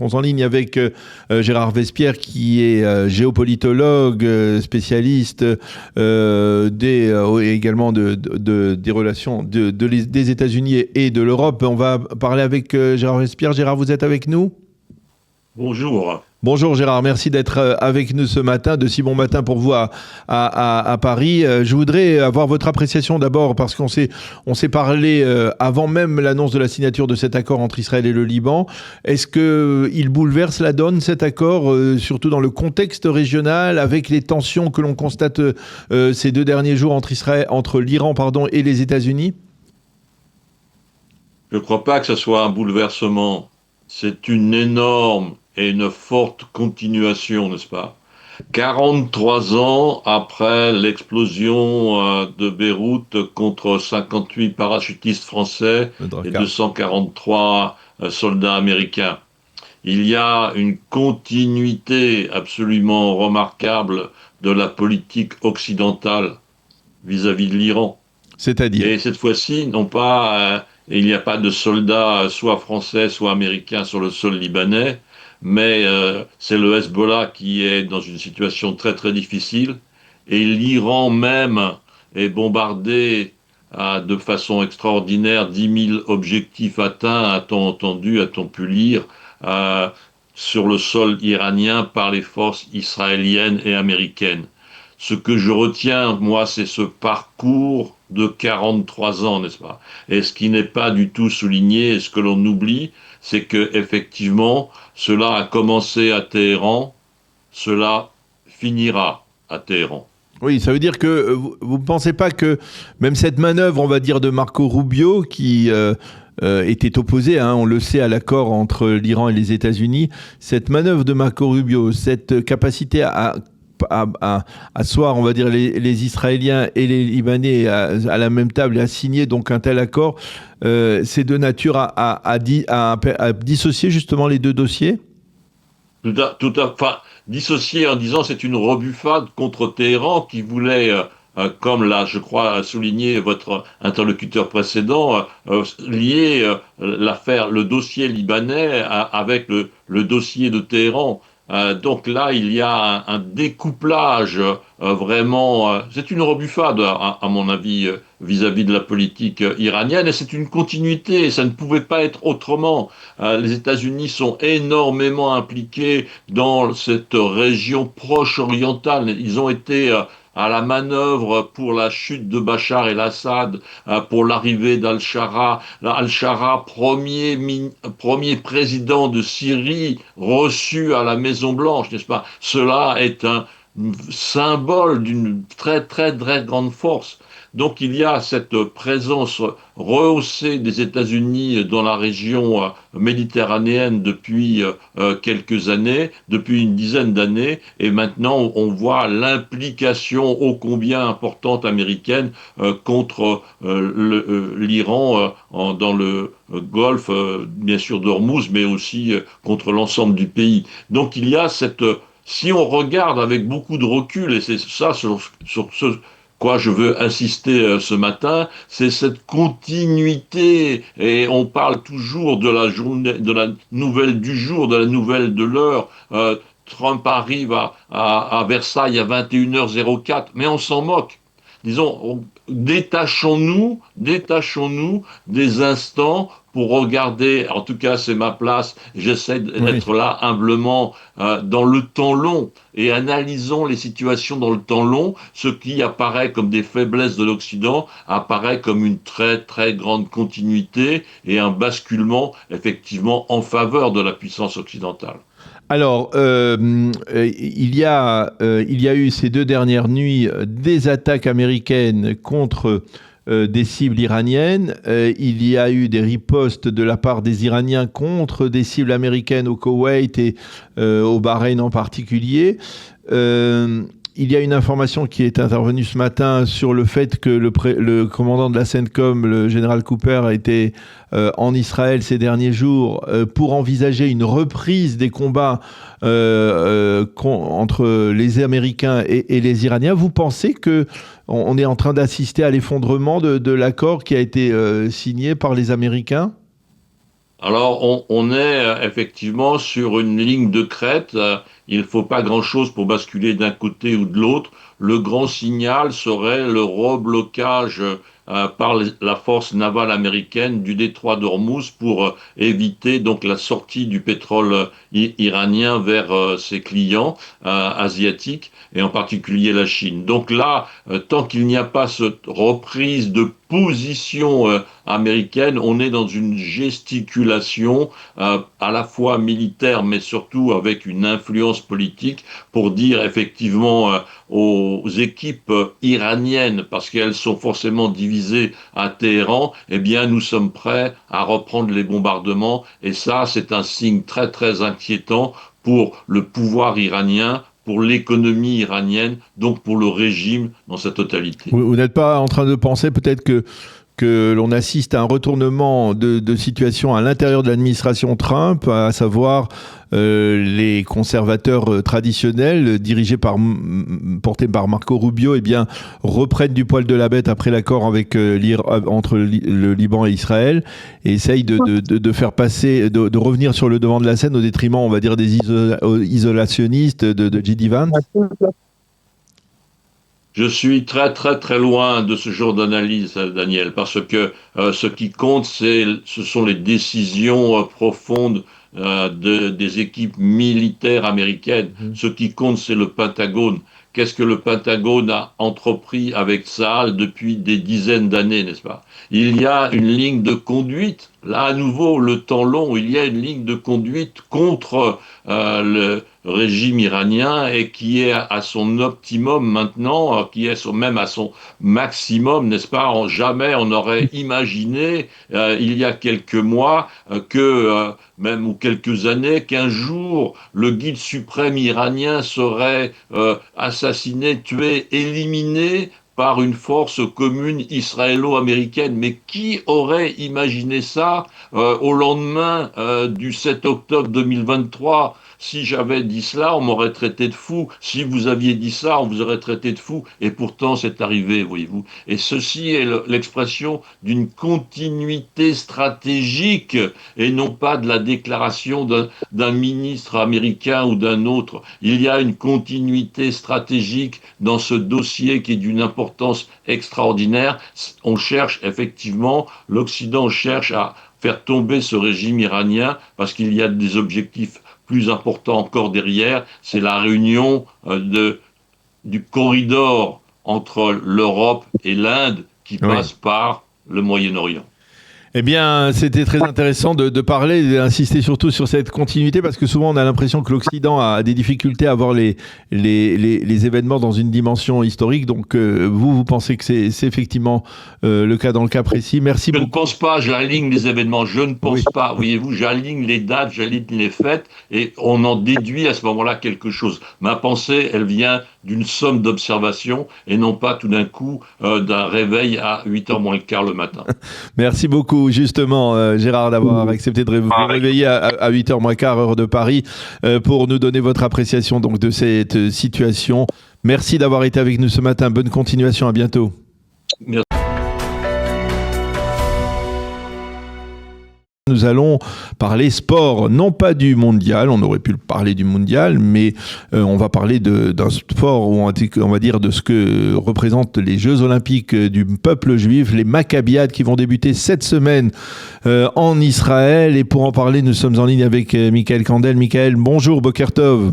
Nous sommes en ligne avec Gérard Vespierre qui est géopolitologue, spécialiste également des relations des États-Unis et de l'Europe. On va parler avec Gérard Vespierre. Gérard, vous êtes avec nous ? Bonjour. Bonjour Gérard, merci d'être avec nous ce matin, de si bon matin pour vous à Paris. Je voudrais avoir votre appréciation d'abord parce qu'on s'est parlé avant même l'annonce de la signature de cet accord entre Israël et le Liban. Est-ce qu'il bouleverse la donne cet accord, surtout dans le contexte régional avec les tensions que l'on constate ces 2 derniers jours entre l'Iran et les États-Unis? Je ne crois pas que ce soit un bouleversement. C'est une énorme et une forte continuation, n'est-ce pas? 43 ans après l'explosion de Beyrouth contre 58 parachutistes français et 243 soldats américains. Il y a une continuité absolument remarquable de la politique occidentale vis-à-vis de l'Iran. C'est-à-dire? Et cette fois-ci, il n'y a pas de soldats soit français, soit américains sur le sol libanais, mais c'est le Hezbollah qui est dans une situation très très difficile, et l'Iran même est bombardé de façon extraordinaire, 10 000 objectifs atteints, a-t-on entendu, a-t-on pu lire, sur le sol iranien par les forces israéliennes et américaines. Ce que je retiens, moi, c'est ce parcours de 43 ans, n'est-ce pas? Et ce qui n'est pas du tout souligné, et ce que l'on oublie, c'est que effectivement, cela a commencé à Téhéran, cela finira à Téhéran. Oui, ça veut dire que vous ne pensez pas que même cette manœuvre, on va dire, de Marco Rubio, qui était opposé, on le sait, à l'accord entre l'Iran et les États-Unis, cette manœuvre de Marco Rubio, cette capacité à asseoir, on va dire, les Israéliens et les Libanais à la même table et à signer donc un tel accord, c'est de nature à dissocier justement les 2 dossiers? Enfin, dissocier en disant c'est une rebuffade contre Téhéran qui voulait, comme l'a, je crois, souligné votre interlocuteur précédent, lier le dossier libanais avec le dossier de Téhéran. Donc là, il y a un découplage vraiment. C'est une rebuffade, à mon avis, vis-à-vis de la politique iranienne, et c'est une continuité. Ça ne pouvait pas être autrement. Les États-Unis sont énormément impliqués dans cette région proche orientale. Ils ont été à la manœuvre pour la chute de Bachar el-Assad, pour l'arrivée d'Al-Shara. Al-Shara, premier président de Syrie reçu à la Maison-Blanche, n'est-ce pas? Cela est un symbole d'une très très très grande force. Donc il y a cette présence rehaussée des États-Unis dans la région méditerranéenne depuis quelques années, depuis une dizaine d'années, et maintenant on voit l'implication ô combien importante américaine contre l'Iran dans le Golfe, bien sûr d'Ormuz, mais aussi contre l'ensemble du pays. Donc il y a cette... Si on regarde avec beaucoup de recul, et c'est ça sur ce quoi je veux insister ce matin, c'est cette continuité, et on parle toujours de la journée, de la nouvelle du jour, de la nouvelle de l'heure. Trump arrive à Versailles à 21h04, mais on s'en moque. Disons, détachons-nous des instants pour regarder, en tout cas c'est ma place, j'essaie d'être là humblement dans le temps long, et analysons les situations dans le temps long. Ce qui apparaît comme des faiblesses de l'Occident apparaît comme une très très grande continuité et un basculement effectivement en faveur de la puissance occidentale. Alors, il y a eu ces 2 dernières nuits des attaques américaines contre des cibles iraniennes. Il y a eu des ripostes de la part des Iraniens contre des cibles américaines au Koweït et au Bahreïn en particulier. Il y a une information qui est intervenue ce matin sur le fait que le commandant de la CENTCOM, le général Cooper, était en Israël ces derniers jours pour envisager une reprise des combats entre les Américains et les Iraniens. Vous pensez qu'on est en train d'assister à l'effondrement de l'accord qui a été signé par les Américains ? Alors, on est effectivement sur une ligne de crête. Il ne faut pas grand-chose pour basculer d'un côté ou de l'autre. Le grand signal serait le reblocage par la force navale américaine du détroit d'Ormuz pour éviter donc la sortie du pétrole iranien vers ses clients asiatiques et en particulier la Chine. Donc là, tant qu'il n'y a pas cette reprise de position américaine, on est dans une gesticulation à la fois militaire mais surtout avec une influence politique pour dire effectivement aux équipes iraniennes, parce qu'elles sont forcément divisées à Téhéran, eh bien nous sommes prêts à reprendre les bombardements, et ça c'est un signe très très inquiétant pour le pouvoir iranien, pour l'économie iranienne, donc pour le régime dans sa totalité. Vous n'êtes pas en train de penser peut-être que l'on assiste à un retournement de situation à l'intérieur de l'administration Trump, à savoir les conservateurs traditionnels portés par Marco Rubio, eh bien, reprennent du poil de la bête après l'accord avec entre le Liban et Israël et essayent de faire passer, de revenir sur le devant de la scène au détriment, on va dire, des isolationnistes de J.D. Vance. Je suis très très très loin de ce genre d'analyse, Daniel, parce que ce qui compte, ce sont les décisions profondes des équipes militaires américaines. Ce qui compte, c'est le Pentagone. Qu'est-ce que le Pentagone a entrepris avec Tsahal depuis des dizaines d'années, n'est-ce pas? Il y a une ligne de conduite. Là, à nouveau, le temps long, il y a une ligne de conduite contre le régime iranien et qui est à son optimum maintenant, qui est même à son maximum, n'est-ce pas? Jamais on n'aurait imaginé, il y a quelques mois, même ou quelques années, qu'un jour, le guide suprême iranien serait assassiné, tué, éliminé par une force commune israélo-américaine. Mais qui aurait imaginé ça au lendemain du 7 octobre 2023? Si j'avais dit cela, on m'aurait traité de fou. Si vous aviez dit ça, on vous aurait traité de fou. Et pourtant, c'est arrivé, voyez-vous. Et ceci est l'expression d'une continuité stratégique et non pas de la déclaration d'un ministre américain ou d'un autre. Il y a une continuité stratégique dans ce dossier qui est d'une importance extraordinaire. On cherche effectivement, l'Occident cherche à faire tomber ce régime iranien parce qu'il y a des objectifs plus important encore derrière, c'est la réunion du corridor entre l'Europe et l'Inde qui passe par le Moyen-Orient. Eh bien, c'était très intéressant de parler et d'insister surtout sur cette continuité, parce que souvent on a l'impression que l'Occident a des difficultés à voir les événements dans une dimension historique. Donc vous pensez que c'est effectivement le cas dans le cas précis. Merci beaucoup. Je ne pense pas, j'aligne les événements, je ne pense pas. Voyez-vous, j'aligne les dates, j'aligne les fêtes et on en déduit à ce moment-là quelque chose. Ma pensée, elle vient d'une somme d'observations et non pas tout d'un coup d'un réveil à 8h moins le quart le matin. Merci beaucoup. Justement, Gérard, d'avoir accepté de vous réveiller à 8h moins quart, heure de Paris, pour nous donner votre appréciation donc, de cette situation. Merci d'avoir été avec nous ce matin. Bonne continuation, à bientôt. Merci. Nous allons parler sport, non pas du mondial, on aurait pu parler du mondial, mais on va parler d'un sport où on va dire de ce que représentent les Jeux Olympiques du peuple juif, les Maccabiades qui vont débuter cette semaine en Israël. Et pour en parler, nous sommes en ligne avec Michael Kandel. Michael, bonjour, Boker Tov.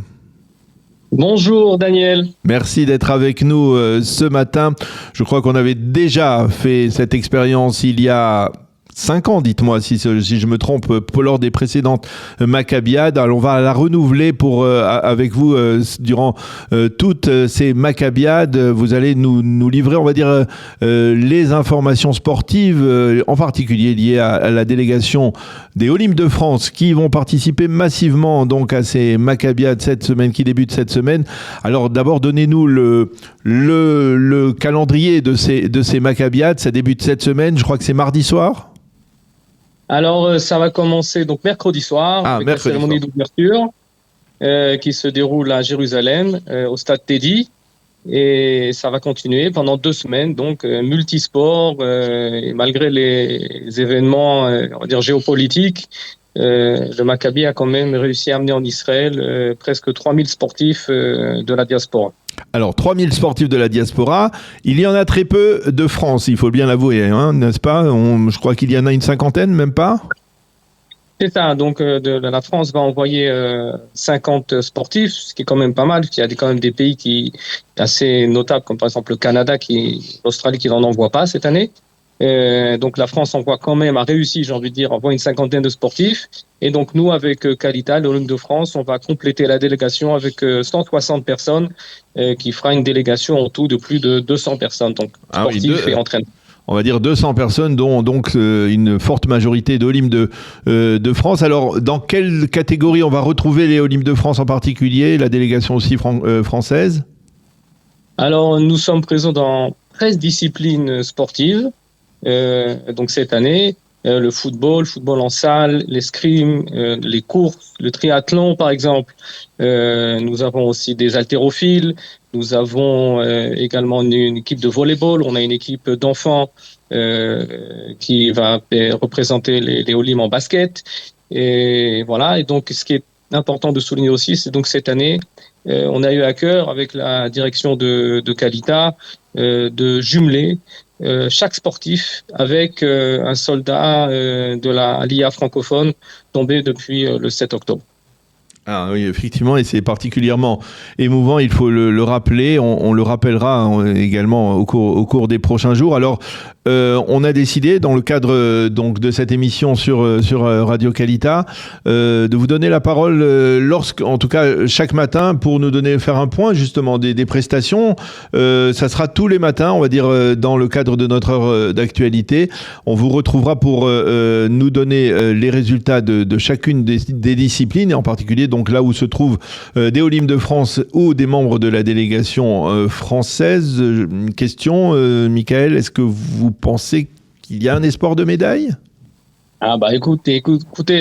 Bonjour Daniel. Merci d'être avec nous ce matin. Je crois qu'on avait déjà fait cette expérience il y a 5 ans, dites-moi si je me trompe, lors des précédentes Maccabiades. Alors on va la renouveler avec vous durant toutes ces Maccabiades. Vous allez nous livrer, on va dire, les informations sportives, en particulier liées à la délégation des Olympiques de France qui vont participer massivement donc à ces Maccabiades qui débutent cette semaine. Alors d'abord, donnez-nous le calendrier de ces Maccabiades. Ça débute cette semaine, je crois que c'est mardi soir. Alors, ça va commencer donc mercredi soir avec la cérémonie d'ouverture qui se déroule à Jérusalem, au stade Teddy. Et ça va continuer pendant 2 semaines, donc multisport, et malgré les événements, on va dire géopolitiques, le Maccabi a quand même réussi à amener en Israël presque 3000 sportifs de la diaspora. Alors, 3000 sportifs de la diaspora, il y en a très peu de France, il faut bien l'avouer, hein, n'est-ce pas ? Je crois qu'il y en a une 50aine, même pas ? C'est ça, donc la France va envoyer 50 sportifs, ce qui est quand même pas mal, parce qu'il y a quand même des pays qui assez notables, comme par exemple le Canada, l'Australie qui n'en envoie pas cette année. Donc la France a réussi, j'ai envie de dire, envoie une 50aine de sportifs. Et donc nous, avec Qualita, l'Olympe de France, on va compléter la délégation avec 160 personnes, qui fera une délégation en tout de plus de 200 personnes, donc sportifs et entraîneurs. On va dire 200 personnes, dont donc une forte majorité d'Olympe de France. Alors, dans quelle catégorie on va retrouver les Olympe de France en particulier, la délégation aussi française ? Alors, nous sommes présents dans 13 disciplines sportives. Donc cette année, le football en salle, l'escrime, les courses, le triathlon par exemple. Nous avons aussi des haltérophiles. Nous avons également une équipe de volleyball. On a une équipe d'enfants qui va représenter les Olympe en basket. Et voilà. Et donc, ce qui est important de souligner aussi, c'est donc cette année, on a eu à cœur avec la direction de Qualita de jumeler chaque sportif avec un soldat de la LIA francophone tombé depuis le 7 octobre. Ah oui, effectivement, et c'est particulièrement émouvant, il faut le rappeler, on le rappellera également au cours des prochains jours. Alors, on a décidé, dans le cadre donc de cette émission sur Radio Qualita, de vous donner la parole en tout cas chaque matin, pour nous faire un point justement des prestations. Ça sera tous les matins, on va dire, dans le cadre de notre heure d'actualité. On vous retrouvera pour nous donner les résultats de chacune des disciplines, et en particulier donc là où se trouvent des Olympe de France ou des membres de la délégation française. Question, Michael, est-ce que vous pensez qu'il y a un espoir de médaille ? Ah bah écoutez,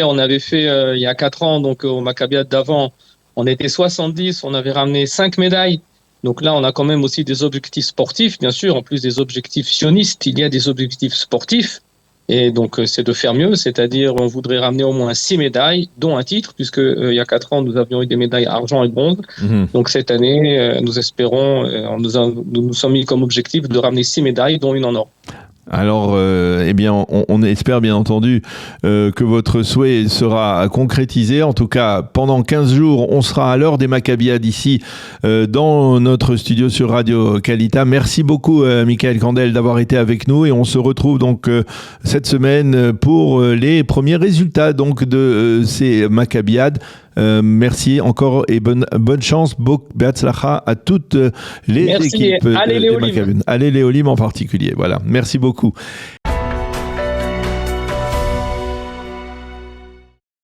on avait fait il y a 4 ans, donc au Maccabiat d'avant, on était 70, on avait ramené 5 médailles. Donc là, on a quand même aussi des objectifs sportifs, bien sûr, en plus des objectifs sionistes, il y a des objectifs sportifs. Et donc, c'est de faire mieux, c'est-à-dire on voudrait ramener au moins 6 médailles, dont un titre, puisque il y a 4 ans, nous avions eu des médailles argent et bronze. Donc cette année, nous espérons, nous sommes mis comme objectif de ramener 6 médailles, dont une en or. Alors, eh bien, on espère bien entendu que votre souhait sera concrétisé. En tout cas, pendant 15 jours, on sera à l'heure des Maccabiades ici dans notre studio sur Radio Qualita. Merci beaucoup, Michael Kandel, d'avoir été avec nous, et on se retrouve donc cette semaine pour les premiers résultats donc de ces Maccabiades. Merci encore et bonne chance. Be'atzlacha à toutes les équipes. Allez les Olympe. Allez les Olympe en particulier. Voilà. Merci beaucoup.